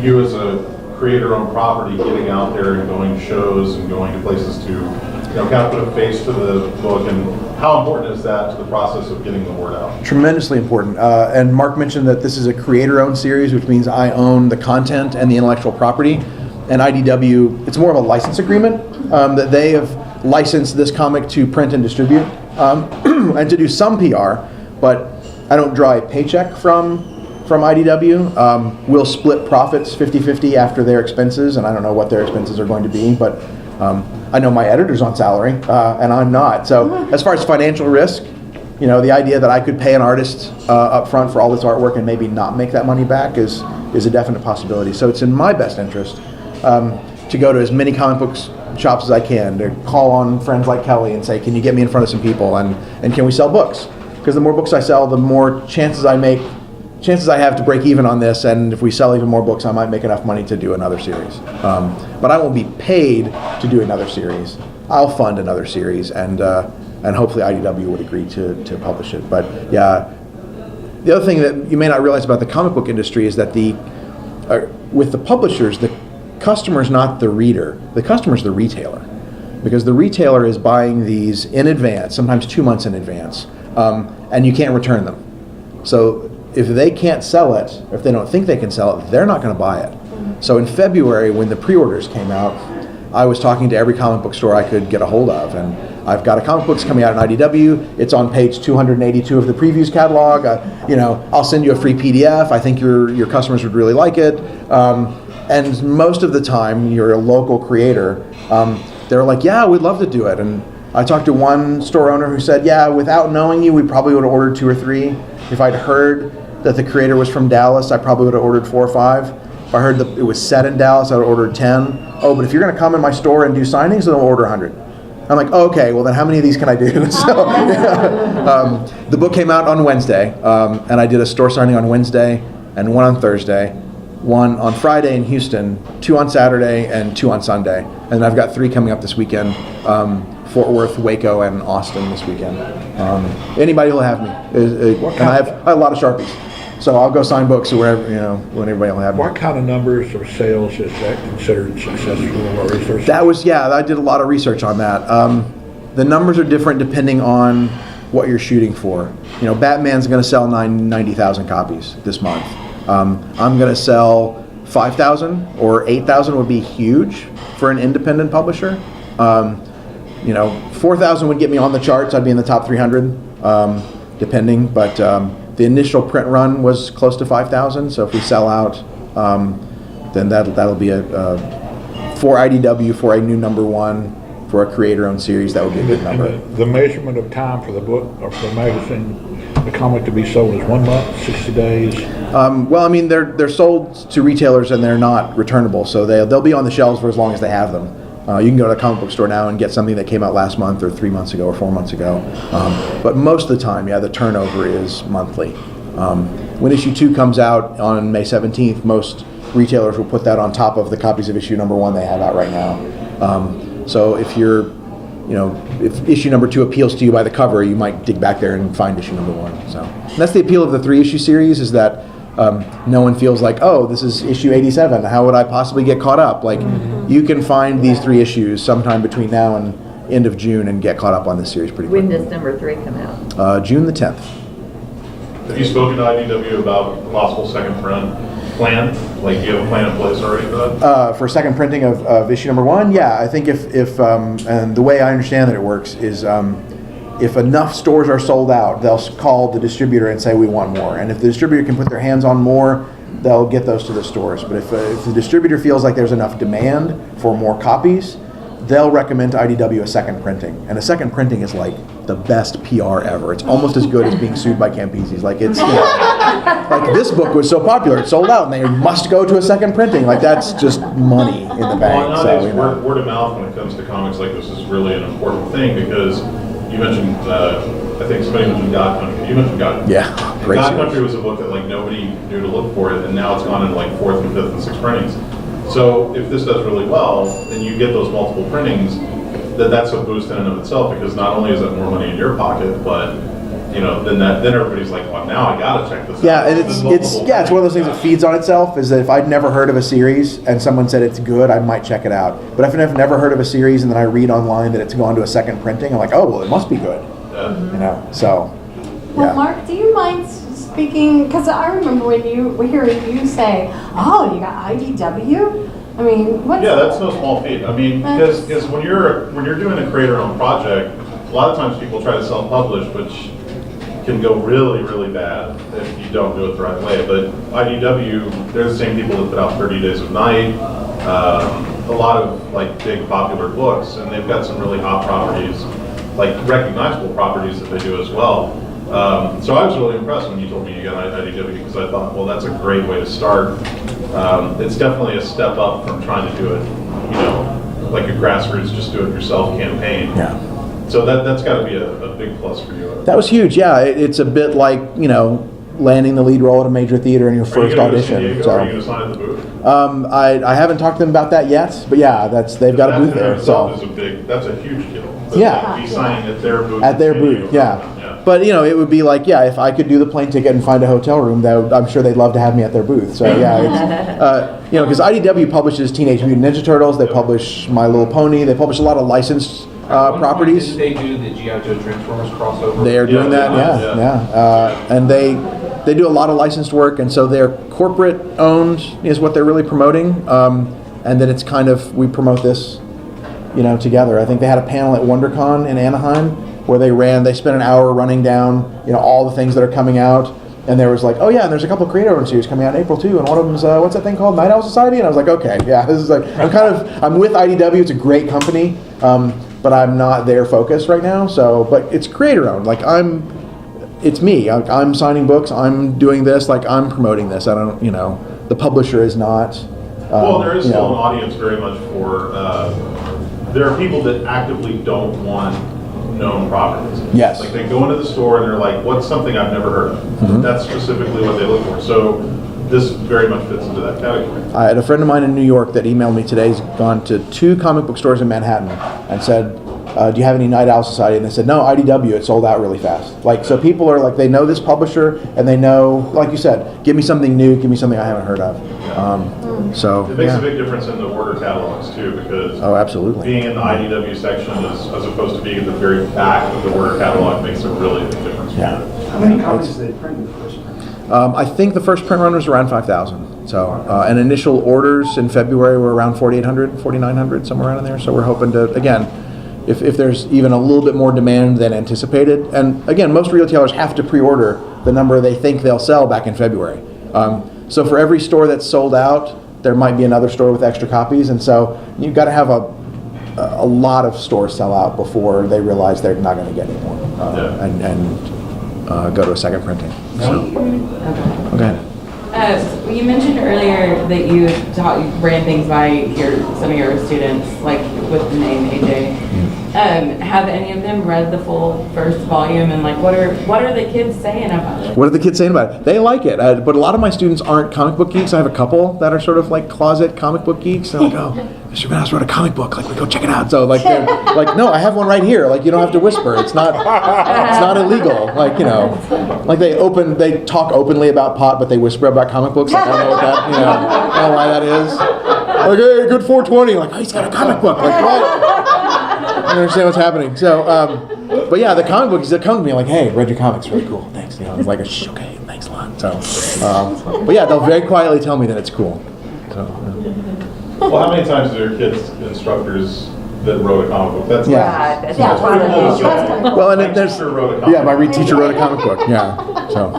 you as a creator-owned property getting out there and going to shows and going to places to kind of put a face to the book, and how important is that to the process of getting the word out? Tremendously important. And Mark mentioned that this is a creator-owned series, which means I own the content and the intellectual property. And IDW, it's more of a license agreement that they have licensed this comic to print and distribute. And to do some PR, but I don't draw a paycheck from IDW. We'll split profits 50-50 after their expenses, and I don't know what their expenses are going to be, but I know my editor's on salary, and I'm not. So as far as financial risk, the idea that I could pay an artist up front for all this artwork and maybe not make that money back is a definite possibility. So it's in my best interest to go to as many comic books shops as I can, to call on friends like Kelly and say, can you get me in front of some people, and can we sell books? Because the more books I sell, the more chances I have to break even on this, and if we sell even more books, I might make enough money to do another series. But I won't be paid to do another series. I'll fund another series, and hopefully IDW would agree to publish it. But yeah, the other thing that you may not realize about the comic book industry is that with the publishers, the customer's not the reader, the customer's the retailer. Because the retailer is buying these in advance, sometimes 2 months in advance, and you can't return them. So if they can't sell it, or if they don't think they can sell it, they're not going to buy it. So in February, when the pre-orders came out, I was talking to every comic book store I could get a hold of, and I've got a comic books coming out in IDW. It's on page 282 of the previews catalog. I'll send you a free PDF. I think your customers would really like it. And most of the time, you're a local creator, they're like, yeah, we'd love to do it. And I talked to one store owner who said, yeah, without knowing you, we probably would have ordered 2 or 3. If I'd heard that the creator was from Dallas, I probably would have ordered 4 or 5. If I heard that it was set in Dallas, I would have ordered 10. Oh, but if you're going to come in my store and do signings, then I'll order 100. I'm like, oh, okay, well then how many of these can I do? So the book came out on Wednesday, and I did a store signing on Wednesday and 1 on Thursday, 1 on Friday in Houston, 2 on Saturday, and 2 on Sunday. And I've got 3 coming up this weekend, Fort Worth, Waco, and Austin this weekend. Anybody will have me. And I have a lot of Sharpies. So I'll go sign books or wherever, when everybody will have me. What kind of numbers of sales is that considered successful, or is there? That was, I did a lot of research on that. The numbers are different depending on what you're shooting for. Batman's going to sell 90,000 copies this month. I'm going to sell 5,000 or 8,000 would be huge for an independent publisher. 4,000 would get me on the charts. I'd be in the top 300, depending. But the initial print run was close to 5,000. So if we sell out, then that'll be for IDW, for a new #1, for a creator-owned series, that would be a good number. The measurement of time for the book or for the magazine, the comic to be sold is 1 month, 60 days. They're sold to retailers and they're not returnable, so they'll be on the shelves for as long as they have them. You can go to a comic book store now and get something that came out last month or 3 months ago or 4 months ago. But most of the time, the turnover is monthly. When issue 2 comes out on May 17th, most retailers will put that on top of the copies of issue #1 they have out right now. So if if issue #2 appeals to you by the cover, you might dig back there and find issue #1. So and that's the appeal of the 3-issue series, is that no one feels like, oh, this is issue 87. How would I possibly get caught up? Like, you can find these 3 issues sometime between now and end of June and get caught up on this series pretty quickly. When does #3 come out? June the 10th. Have you spoken to IDW about a possible second print plan? Like, do you have a plan in place already for that? For second printing of issue #1, yeah. I think if and the way I understand that it works is if enough stores are sold out, they'll call the distributor and say, we want more. And if the distributor can put their hands on more, they'll get those to the stores. But if the distributor feels like there's enough demand for more copies, they'll recommend to IDW a second printing. And a second printing is like the best PR ever. It's almost as good as being sued by Campese's. Like, it's, like, this book was so popular, it sold out, and they must go to a second printing. Like, that's just money in the bank. Well, nowadays, word of mouth when it comes to comics like this is really an important thing, because you mentioned, I think somebody mentioned God Country. You mentioned God Country. Yeah, great God series. Country was a book that nobody knew to look for it, and now it's gone into 4th and 5th and 6th printings. So if this does really well, and you get those multiple printings, that's a boost in and of itself, because not only is that more money in your pocket, but then everybody's like, well, now I gotta check this out. Yeah, and it's one of those things that feeds on itself. Is that if I'd never heard of a series and someone said it's good, I might check it out. But if I've never heard of a series and then I read online that it's gone to a second printing, I'm like, oh, well, it must be good. So. Well, Mark, do you mind speaking? Because I remember when hearing you say, "Oh, you got IDW." I mean, what's that's no small feat. I mean, because when you're doing a creator-owned project, a lot of times people try to self-publish, which can go really, really bad if you don't do it the right way. But IDW, they're the same people that put out 30 Days of Night, a lot of big popular books, and they've got some really hot properties, recognizable properties that they do as well. So I was really impressed when you told me you got IDW, because I thought, well, that's a great way to start. It's definitely a step up from trying to do it, like a grassroots, just do it yourself campaign. Yeah. So that's got to be a big plus for you. That was huge. Yeah, it's a bit like landing the lead role at a major theater in your first audition. Are you going to sign at the booth? I haven't talked to them about that yet, but yeah, they've got a booth there. That's a huge deal. Yeah. Be signing at their booth. At their booth, yeah. But it would be like, if I could do the plane ticket and find a hotel room, I'm sure they'd love to have me at their booth. So yeah, it's, because IDW publishes Teenage Mutant Ninja Turtles, they publish My Little Pony, they publish a lot of licensed properties. Did they do the G.I. Joe Transformers crossover? They are doing that, yeah. And they do a lot of licensed work, and so they're corporate owned is what they're really promoting. And then it's kind of, we promote this, together. I think they had a panel at WonderCon in Anaheim where they spent an hour running down, all the things that are coming out. and there was like, oh yeah, and there's a couple of creator-owned series coming out in April too, and one of them's what's that thing called, Night Owl Society? And I was like, okay, yeah, this is like, I'm with IDW. It's a great company, but I'm not their focus right now. So, but it's creator-owned. Like it's me. I'm signing books. I'm doing this. Like I'm promoting this. I don't, the publisher is not. Well, there is still an audience very much for. There are people that actively don't want known properties. Yes. Like they go into the store and they're like, what's something I've never heard of? Mm-hmm. That's specifically what they look for. So this very much fits into that category. I had a friend of mine in New York that emailed me today. He's gone to 2 comic book stores in Manhattan and said, do you have any Night Owl Society? And they said, no, IDW, it sold out really fast. Like, so people are like, they know this publisher and they know, like you said, give me something new, give me something I haven't heard of. So it makes a big difference in the order catalogs too, because absolutely. Being in the IDW section as opposed to being at the very back of the order catalog makes a really big difference. Yeah. How many copies did they print in the first print? I think the first print run was around 5,000. So, and initial orders in February were around 4,800, 4,900, somewhere around in there. So we're hoping to, again, if there's even a little bit more demand than anticipated, and again, most retailers have to pre-order the number they think they'll sell back in February. So for every store that's sold out, there might be another store with extra copies, and so you've got to have a lot of stores sell out before they realize they're not going to get any more, and go to a second printing. So, okay. So you mentioned earlier that you ran things by some of your students, like with the name AJ. Have any of them read the full first volume, and like what are the kids saying about it? What are the kids saying about it? They like it, but a lot of my students aren't comic book geeks. I have a couple that are sort of like closet comic book geeks. They're like, oh, Mr. Venhaus wrote a comic book. Like, we go check it out. So like, they're like, no, I have one right here. Like, you don't have to whisper. It's not illegal. Like, like they talk openly about pot, but they whisper about comic books. Like, I don't know what that, I don't know why that is. Like, hey, good 420. Like, oh, he's got a comic book. Like, what? I don't understand what's happening. So, but yeah, the comic books that come to me like, hey, read your comics, really cool, thanks. It's like, okay, thanks a lot. So, but yeah, they'll very quietly tell me that it's cool. So, Well, how many times do your kids instructors that wrote a comic book? That's That's well, and there's my teacher wrote a comic book. Yeah. So,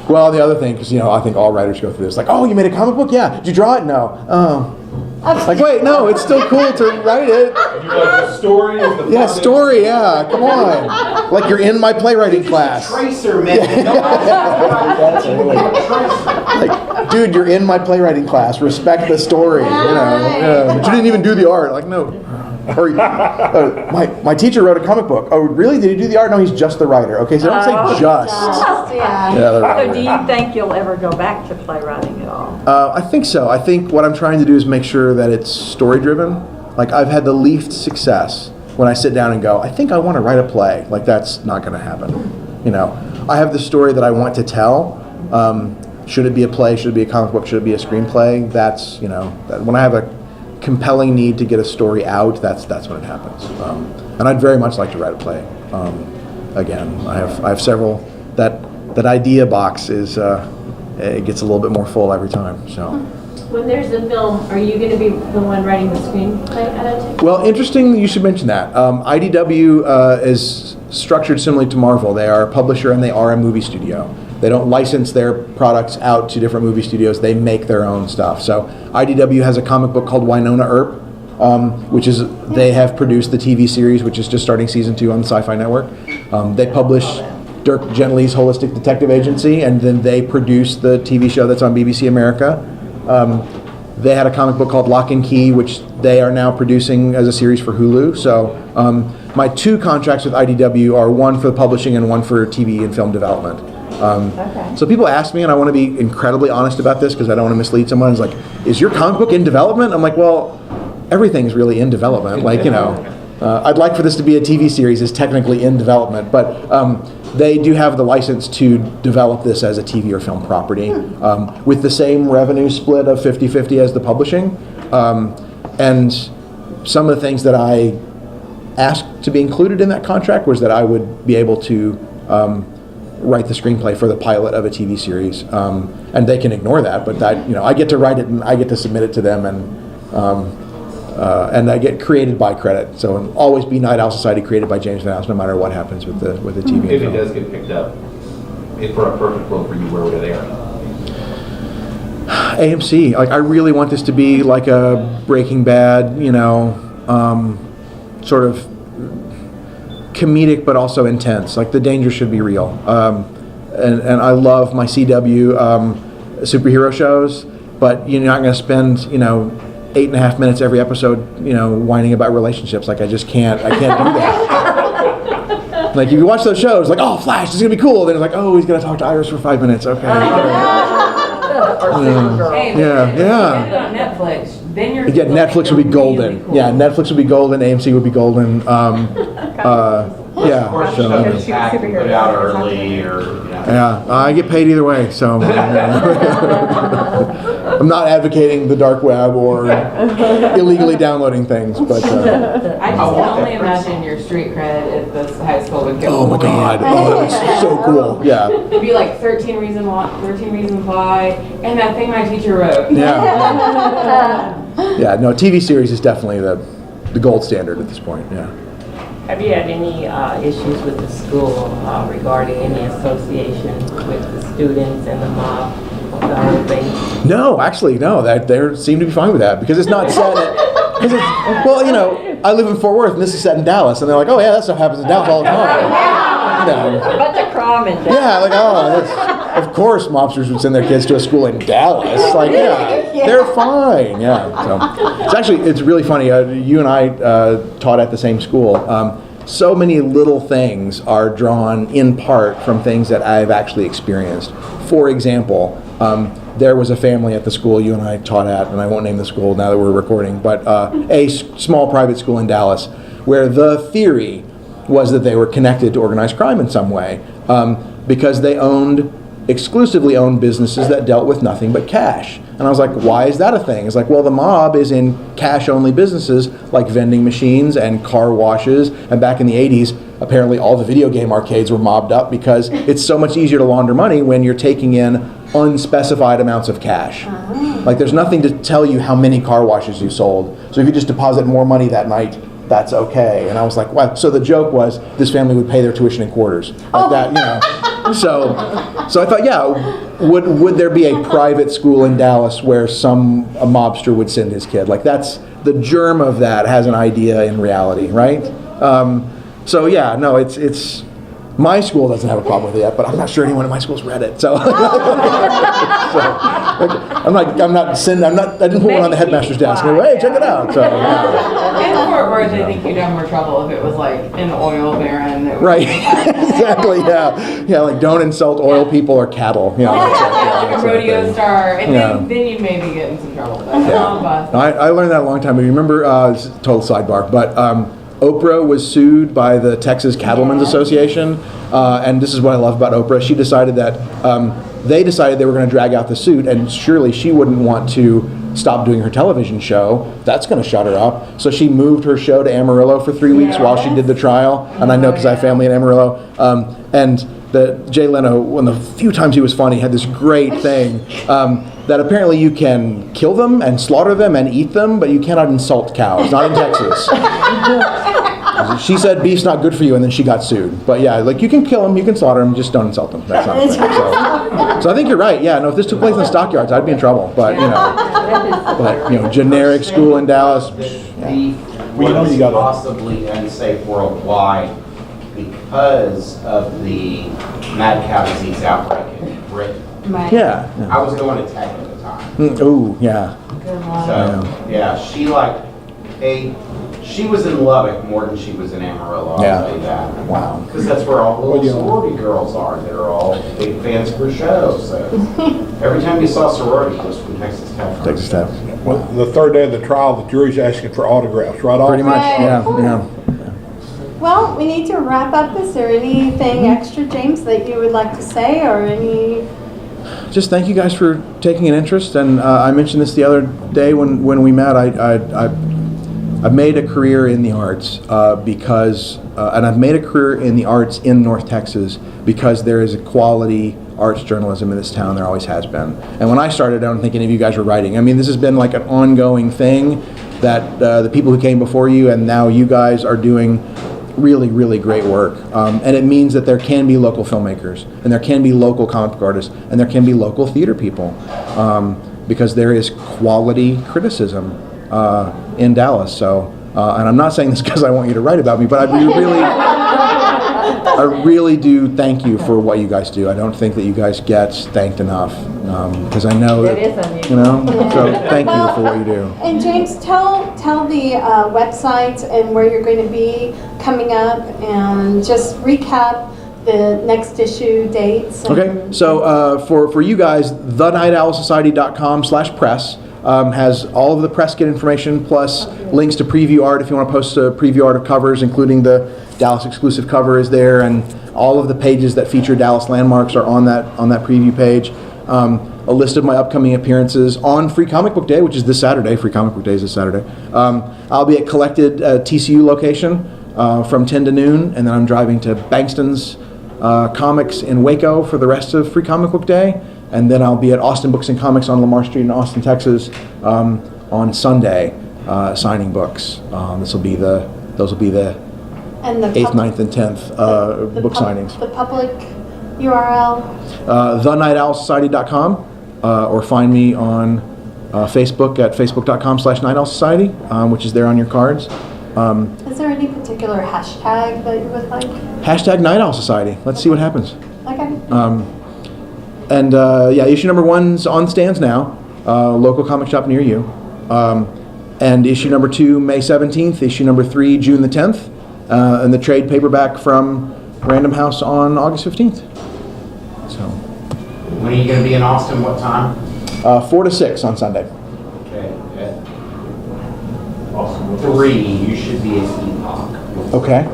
well, the other thing, because I think all writers go through this. Like, oh, you made a comic book? Yeah. Did you draw it? No. Oh. Like, wait, no, it's still cool to write it. You're like, the story is the Yeah, story, yeah, come on. Like you're in my playwriting class. Tracer, man. Like, dude, you're in my playwriting class. Respect the story, But you didn't even do the art. Like, no. Or my teacher wrote a comic book. Oh, really? Did he do the art? No, he's just the writer. Okay, so don't say just. So do you think you'll ever go back to playwriting at all? I think so. I think what I'm trying to do is make sure that it's story driven. Like, I've had the least success when I sit down and go, I think I want to write a play. Like, that's not going to happen. I have the story that I want to tell. Should it be a play? Should it be a comic book? Should it be a screenplay? That's, when I have a compelling need to get a story out, that's when it happens. And I'd very much like to write a play. Again, I have several. That idea box is it gets a little bit more full every time. So. When there's a film, are you going to be the one writing the screenplay adaptation? Well, interesting you should mention that. IDW is structured similarly to Marvel. They are a publisher and they are a movie studio. They don't license their products out to different movie studios. They make their own stuff. So IDW has a comic book called Winona Earp, which is, they have produced the TV series, which is just starting season 2 on the Sci-Fi Network. They publish Dirk Gently's Holistic Detective Agency, and then they produce the TV show that's on BBC America. They had a comic book called Lock and Key, which they are now producing as a series for Hulu. So my 2 contracts with IDW are one for publishing and one for TV and film development. So people ask me, and I want to be incredibly honest about this because I don't want to mislead someone. It's like, is your comic book in development? I'm like, well, everything's really in development. Like, I'd like for this to be a TV series. It's technically in development, but they do have the license to develop this as a TV or film property with the same revenue split of 50-50 as the publishing. And some of the things that I asked to be included in that contract was that I would be able to write the screenplay for the pilot of a TV series, and they can ignore that. But that, I get to write it and I get to submit it to them, and I get created by credit. So it'll always be Night Owl Society created by James Venhaus, no matter what happens with the TV. If it does get picked up, if for a perfect world for you, where would it air? AMC. Like, I really want this to be like a Breaking Bad, sort of comedic but also intense. Like, the danger should be real. And I love my CW superhero shows, but you're not going to spend 8.5 minutes every episode whining about relationships. Like, I can't do that. Like, if you watch those shows, like, oh, Flash, this is gonna be cool. Then it's like, oh, he's gonna talk to Iris for 5 minutes. Okay. Hey, Yeah. Get it on Netflix. Then you're. Yeah, Netflix would be golden. Really cool. Yeah, Netflix would be golden. AMC would be golden. Yeah. Of course, So, you put it out early or, yeah, I get paid either way. So I'm not advocating the dark web or illegally downloading things, but. I just can only imagine your street cred at this high school would get. Oh my God! Oh, that's so cool. Yeah. It'd be like 13 Reasons Why, and that thing my teacher wrote. Yeah. Yeah. No, TV series is definitely the gold standard at this point. Yeah. Have you had any issues with the school regarding any association with the students and the mob, the whole thing? No, actually, no. They seem to be fine with that because it's not set at. Well, I live in Fort Worth and this is set in Dallas, and they're like, oh yeah, that stuff happens in Dallas all the time. A bunch of crime in Dallas. Yeah, like of course, mobsters would send their kids to a school in Dallas. Like, they're fine. Yeah. So it's really funny. You and I taught at the same school. So many little things are drawn in part from things that I've actually experienced. For example, there was a family at the school you and I taught at, and I won't name the school now that we're recording, but a small private school in Dallas, where the theory was that they were connected to organized crime in some way, because they exclusively owned businesses that dealt with nothing but cash. And I was like, why is that a thing? It's like, well, the mob is in cash-only businesses like vending machines and car washes. And back in the 80s, apparently all the video game arcades were mobbed up because it's so much easier to launder money when you're taking in unspecified amounts of cash. Like, there's nothing to tell you how many car washes you sold. So if you just deposit more money that night, that's okay. And I was like, wow. So the joke was this family would pay their tuition in quarters. Like that, So I thought, yeah, would there be a private school in Dallas where a mobster would send his kid? Like, that's the germ of that has an idea in reality, right? So yeah, no, it's my school doesn't have a problem with it yet, but I'm not sure anyone at my school's read it. So, I didn't put one on the headmaster's desk. And go, hey, check it out. So, In Fort Worth, I think you'd have more trouble if it was like an oil baron. That right, exactly, yeah, like don't insult oil people or cattle. Like a rodeo star, and then you'd maybe get in some trouble. But No, I learned that a long time ago. You remember, this is a total sidebar, but Oprah was sued by the Texas Cattlemen's Association, and this is what I love about Oprah. She decided that they decided they were going to drag out the suit, and surely she wouldn't want to stop doing her television show. That's going to shut her up. So she moved her show to Amarillo for 3 weeks while she did the trial, and I know because I have family in Amarillo. And Jay Leno, one of the few times he was funny, had this great thing that apparently you can kill them and slaughter them and eat them, but you cannot insult cows, not in Texas. She said beef's not good for you, and then she got sued. But yeah, like, you can kill them, you can slaughter them, just don't insult them. That's not the thing. So I think you're right. Yeah, no, if this took place in the stockyards, I'd be in trouble. But generic school in Dallas. What is possibly unsafe worldwide because of the mad cow disease outbreak in Britain. Yeah. I was going to Tech at the time. Oh, yeah. So, yeah, she was in Lubbock more than she was in Amarillo, I'll say that. Wow. Because that's where all the little sorority girls are. They're all big fans for shows. So every time you saw sorority, it was from Texas Tech. Texas Tech. Well, the third day of the trial, the jury's asking for autographs, right? Pretty much, yeah. Well, we need to wrap up. Is there anything extra, James, that you would like to say, or any? Just thank you guys for taking an interest. And I mentioned this the other day when we met. I've made a career in the arts and I've made a career in the arts in North Texas because there is a quality arts journalism in this town. There always has been. And when I started, I don't think any of you guys were writing. I mean, this has been like an ongoing thing that the people who came before you and now you guys are doing really, really great work. And it means that there can be local filmmakers, and there can be local comic book artists, and there can be local theater people, because there is quality criticism in Dallas. So, and I'm not saying this because I want you to write about me, but I really do thank you for what you guys do. I don't think that you guys get thanked enough, because I know that, you know, so thank you for what you do. And James, tell the websites and where you're going to be coming up, and just recap the next issue dates. Okay, so for you guys, thenightowlsociety.com/press has all of the press kit information, plus links to preview art if you want to post a preview art of covers, including the Dallas exclusive cover is there, and all of the pages that feature Dallas landmarks are on that preview page. A list of my upcoming appearances on Free Comic Book Day, which is this Saturday. Free Comic Book Day is this Saturday. I'll be at Collected TCU location from 10 to noon, and then I'm driving to Bankston's Comics in Waco for the rest of Free Comic Book Day, and then I'll be at Austin Books and Comics on Lamar Street in Austin, Texas on Sunday, signing books. Those will be the And the 8th, 9th, and 10th book signings. The public URL? thenightowlsociety.com, or find me on Facebook at facebook.com/nightowlsociety, which is there on your cards. Is there any particular hashtag that you would like? Hashtag Night Owl Society. Let's see what happens. Okay. And yeah, issue number 1's on stands now, local comic shop near you. And issue number 2, May 17th, issue number 3, June the 10th, and the trade paperback from Random House on August 15th. So. When are you going to be in Austin? What time? 4 to 6 on Sunday. Okay. At 3, you should be at Epoch. Okay.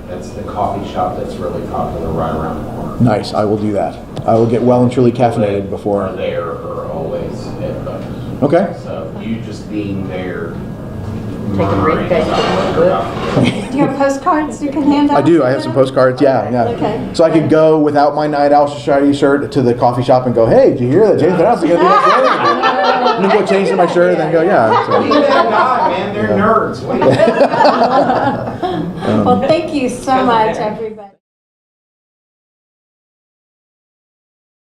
That's the coffee shop that's really popular right around the corner. Nice. I will do that. I will get well and truly caffeinated before. Are there or always at Bucks. Okay. So you just being there. Take a briefcase. Do you have postcards you can hand out? I do. I have some postcards. Yeah, yeah. Okay. So I could go without my Night Owl Society shirt to the coffee shop and go, "Hey, did you hear that James Venhaus is going to be next week?" And then go change to my shirt and then go, "Yeah." So. Leave that guy, man. They're nerds. What do you Well, thank you so much, everybody.